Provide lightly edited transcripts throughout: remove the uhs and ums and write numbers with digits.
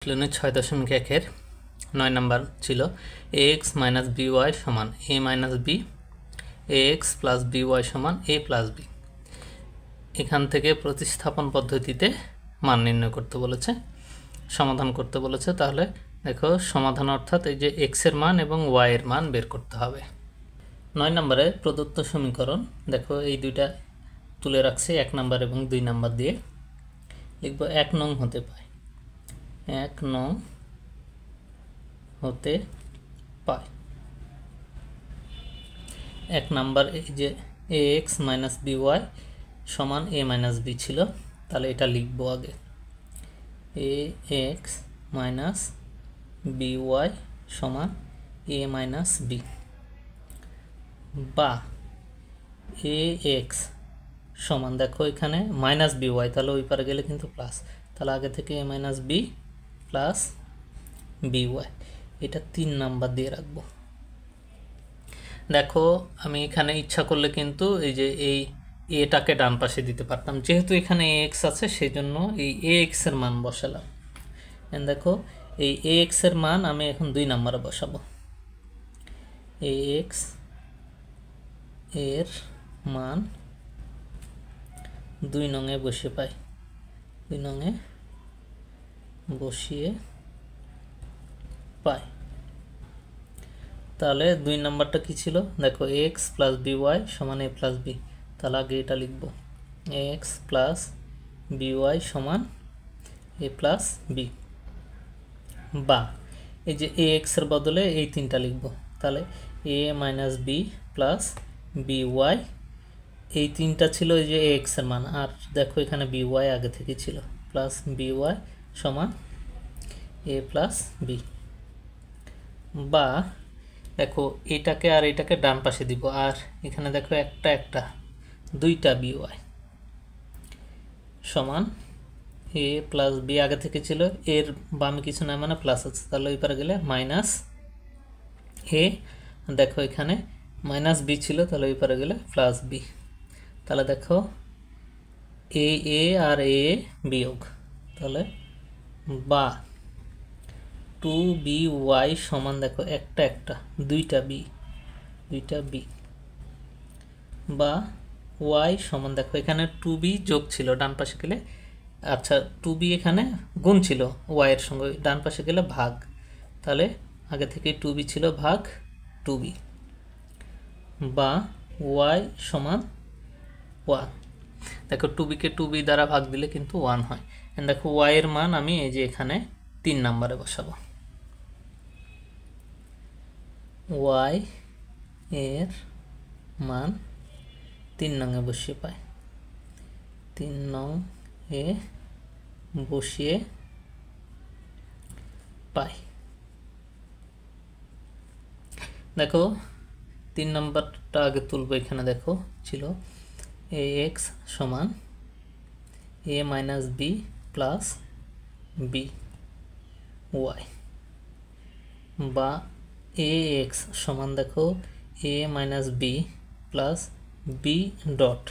অনুশীলনী 6.1 9 নাম্বার ছিল ax - by সমান a - b, ax + by সমান a + b। এখান থেকে প্রতিস্থাপন পদ্ধতিতে মান নির্ণয় করতে বলেছে, সমাধান করতে বলেছে। তাহলে দেখো সমাধান অর্থাৎ এই যে x এর মান এবং y এর মান বের করতে হবে। 9 নম্বরে প্রদত্ত সমীকরণ দেখো এই দুইটা তুলে রাখছি 1 নাম্বার এবং 2 নাম্বার দিয়ে। লিখব 1 নং হতে পায় 1 নং হতে পায় 1 নাম্বার এই যে ax - by সমান a - b ছিল, তাহলে এটা লিখব আগে ax - by সমান a - b বা ax সমান দেখো এখানে -by, তাহলে ওই পারে গেলে কিন্তু প্লাস, তাহলে আগে থেকে a - b প্লাস by, এটা 3 নাম্বার দিয়ে রাখবো। দেখো আমি এখানে ইচ্ছা করলে কিন্তু এই যে এই এটাকে ডান পাশে দিতে পারতাম, যেহেতু এখানে ax আছে সেই জন্য এই ax এর মান বসালাম। দেখো এই ax এর মান আমি এখন 2 নম্বরে বসাবো। ax এর মান 2 নংয়ে বসে পাই, 2 নংয়ে বসিয়ে পাই। তাহলে 2 নাম্বারটা কি ছিল দেখো ax + by সমান a + b, তাহলে আগে এটা লিখব ax + by সমান a + b বা এই যে ax এর বদলে এই তিনটা লিখব, তাহলে a - b প্লাস by, এই তিনটা ছিল এই যে ax এর মান, আর দেখো এখানে by আগে থেকে ছিল, প্লাস by সমান a + b বা দেখো এটাকে আর এটাকে ডান পাশে দিব, আর এখানে দেখো একটা দুইটা by সমান a + b আগে থেকে ছিল, এর বামে কিছু না মানে প্লাস আছে, তাহলে ওই পারে গেলে মাইনাস a, দেখো এখানে -b ছিল, তাহলে ওই পারে গেলে প্লাস b, তাহলে দেখো a আর a বিয়োগ, তাহলে বা 2by সমান দেখো একটা দুইটা b বা y সমান দেখো এখানে 2b যোগ ছিল ডান পাশে গেলে, আচ্ছা 2b এখানে গুণ ছিল y এর সঙ্গে, ডান পাশে গেলে ভাগ, তাহলে আগে থেকে 2b ছিল ভাগ 2b বা y সমান 1। দেখো 2b কে 2b দ্বারা ভাগ দিলে কিন্তু 1 হয়। দেখো y এর মান আমি এই যে এখানে 3 নম্বরে বসাবো, y এর মান 3 নংয়ে বসিয়ে পাই, 3 নং এ বসিয়ে পাই। দেখো 3 নম্বরটা আগে তুলবো, এখানে দেখো ছিল ax সমান a - b প্লাস by বা ax সমান দেখো a - b plus b dot,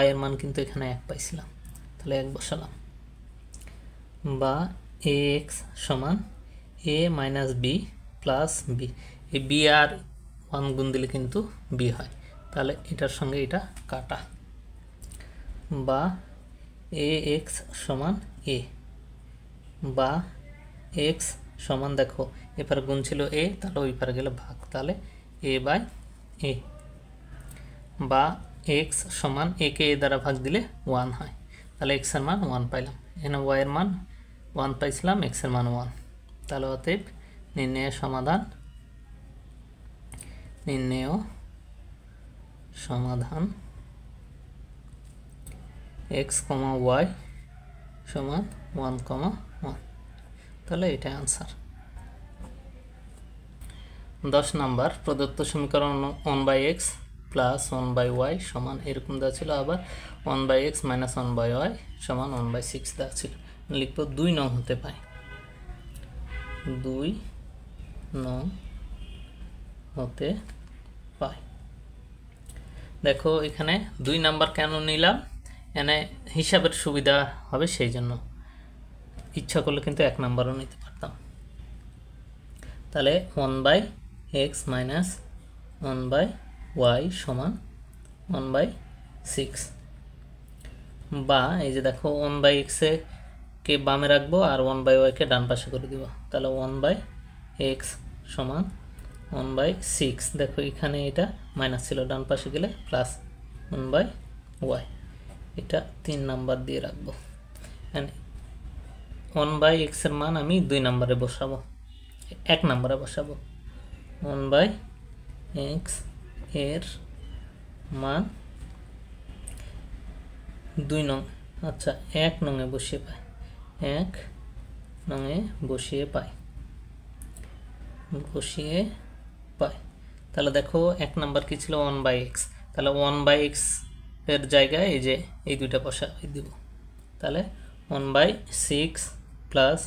y এর মান কিন্তু এখানে 1 পাইছিলাম, তাহলে 1 বসালাম, বা ax সমান a - b প্লাস b, এই b আর 1 গুণ দিলে কিন্তু b হয়, তাহলে এটার সঙ্গে এটা কাটা, বা ax সমান a বা x সমান দেখো এপারে গুণ ছিল a, তাহলে ওই পারে গেলে ভাগ, তাহলে a/a বা x সমান a কে a দ্বারা ভাগ দিলে 1 হয়, তাহলে x এর মান 1 পাইলাম, এখানে y এর মান 1 পাইছিলাম, x এর মান 1, তাহলে অতএব নির্ণেয় সমাধান x, y সমান 1, 1, তাহলে এটা आंसर। 10 নাম্বার প্রদত্ত সমীকরণ 1/x প্লাস 1/y সমান এরকম দেওয়া ছিল, আবার 1/x - 1/y সমান 1/6 দেওয়া ছিল। লিখব 2 নং হতে পায় 2 নং হতে পায়। দেখো এখানে 2 নাম্বার কেন নিলাম, এখানে হিসাবের সুবিধা হবে সেই জন্য, ইচ্ছা করলে কিন্তু 1 নাম্বারও নিতে পারে। তাহলে 1/x মাইনাস 1/y সমান 1/6, বা এই যে দেখো 1/x কে বামে রাখবো আর 1/y কে ডান পাশে করে দিব, তাহলে 1/x সমান 1/6। দেখো এখানে এটা মাইনাস ছিল, ডান পাশে গেলে প্লাস 1/y, এটা 3 নাম্বার দিয়ে রাখবো। 1/x এর মান আমি 2 নম্বরে বসাবো, 1 নম্বরে বসাবো। 1/x এর মান 2 নং, আচ্ছা 1 নংয়ে বসিয়ে পাই, 1 নংয়ে বসিয়ে পাই। তাহলে দেখো 1 নাম্বার কি ছিল 1/x, তাহলে 1/x এর জায়গায় এই যে এই দুইটা বসাই দিব, তাহলে 1/6 প্লাস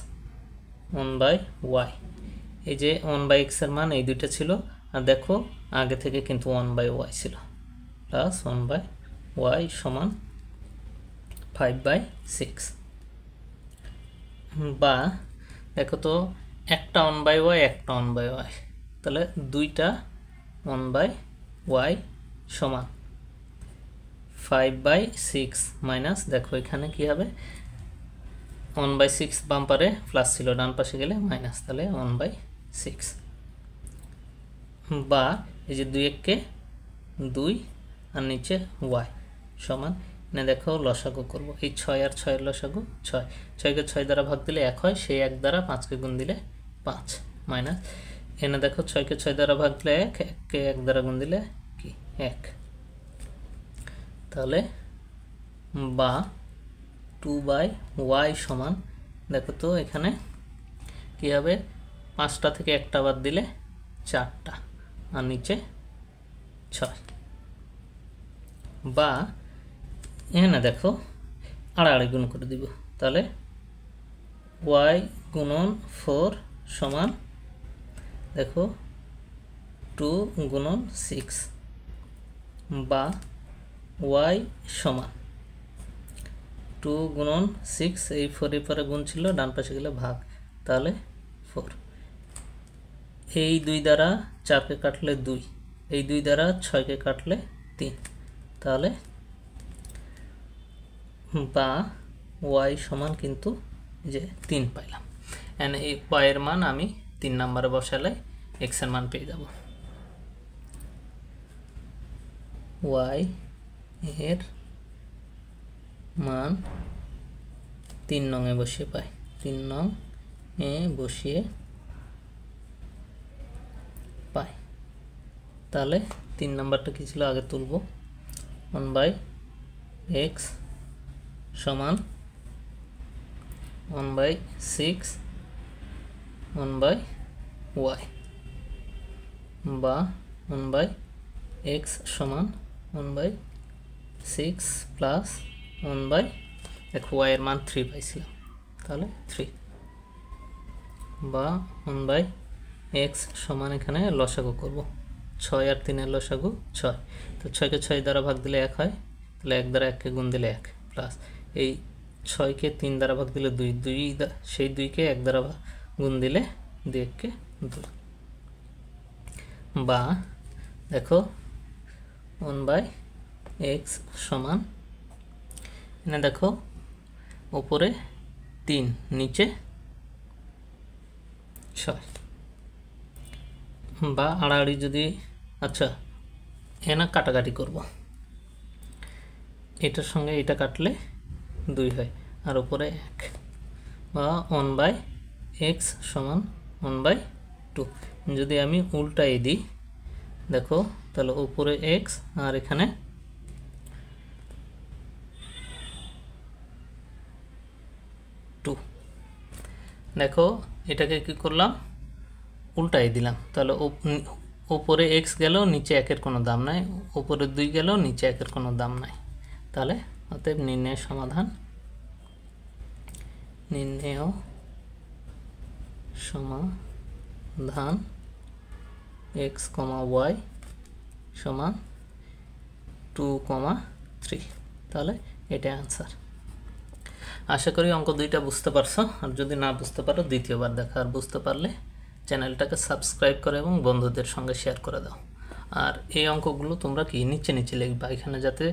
1/y, এই যে 1/x এর মান এই দুইটা ছিল, আর দেখো আগে থেকে কিন্তু 1/y ছিল, প্লাস 1/y সমান 5/6, বা দেখো তো একটা 1/y একটা 1/y, তাহলে দুইটা 1/y সমান 5/6 মাইনাস, দেখো এখানে কি হবে 1/6 বাম পারে প্লাস ছিল, ডান পাশে গেলে মাইনাস, তাহলে 1/6, বা এই যে 2 কে 2 আর নিচে y সমান, না দেখো লসাগু করব, এই 6 আর 6 এর লসাগু 6, 6 কে 6 দ্বারা ভাগ দিলে 1 হয়, সেই 1 দ্বারা 5 কে গুণ দিলে 5, মাইনাস এনে দেখো 6 কে 6 দ্বারা ভাগ দিলে 1, 1 কে 1 দ্বারা গুণ দিলে কি 1, তাহলে বা 2/y সমান, দেখো তো এখানে কি হবে 5টা থেকে 1টা বাদ দিলে 4টা আর নিচে 6, বা এখানে দেখো আড়াআড়ি গুণ করে দিব, তাহলে y গুণন 4 সমান দেখো 2 গুণন 6, বা y সমান 2 গুণন 6, এই 4 এর পরে গুণ ছিল, ডান পাশে গেলে ভাগ, তাহলে 4, এই 2 দ্বারা 4 কে কাটলে 2, এই 2 দ্বারা 6 কে কাটলে 3, তাহলে বা y সমান কিন্তু যে 3 পাইলাম। এন্ড এই y এর মান আমি 3 নম্বরে বসালে x এর মান পেয়ে যাব। y এর মান 3 নং এ বসিয়ে পাই, 3 নং এ বসিয়ে পাই, তাহলে 3 নাম্বারটা কি ছিল আগে তুলব, 1/x সমান 1/6 1/y, বা 1/x সমান 1/6 প্লাস 1/, দেখো y এর মান 3 পাইছিলাম, তাহলে 3, বা 1/x সমান এখানে লসাগু করব, 6 আর 3 এর লসাগু 6, তো 6 কে 6 দ্বারা ভাগ দিলে 1 হয়, তাহলে 1 দ্বারা 1 কে গুণ দিলে 1, প্লাস এই 6 কে 3 দ্বারা ভাগ দিলে 2, 2 সেই 2 কে 1 দ্বারা গুণ দিলে 2 কে 2, বা দেখো 1/x সমান, এখানে দেখো উপরে 3 নিচে 6, বা আড়াআড়ি যদি, আচ্ছা এনা কাটাকাটি করব, এটার সঙ্গে এটা কাটলে 2 হয় আর উপরে 1, বা 1/x সমান 1/2, যদি আমি উল্টাই দিই দেখো তাহলে উপরে x আর এখানে 2, দেখো এটাকে কি করলাম উল্টাই দিলাম, তাহলে উপরে x গেল নিচে 1 এর কোনো দাম নাই, উপরে 2 গেল নিচে 1 এর কোনো দাম নাই, তাহলে অতএব নির্ণয় সমাধান, নির্ণয় সমাধান x, y সমান 2, 3, তাহলে এটা आंसर। আশা করি অঙ্ক দুইটা বুঝতে পারছো, আর যদি না বুঝতে পারো দ্বিতীয়বার দেখা, আর বুঝতে পারলে চ্যানেলটাকে সাবস্ক্রাইব করো এবং বন্ধুদের সঙ্গে শেয়ার করে দাও। আর এই অঙ্কগুলো তোমরা কি নিচে নিচে লিখবা, এখানে যাতে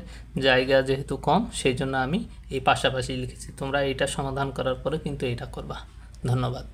জায়গা যেহেতু কম সেই জন্য আমি এই পাশাপাশি লিখেছি। তোমরা এইটা সমাধান করার পরে কিন্তু এইটা করবা। ধন্যবাদ।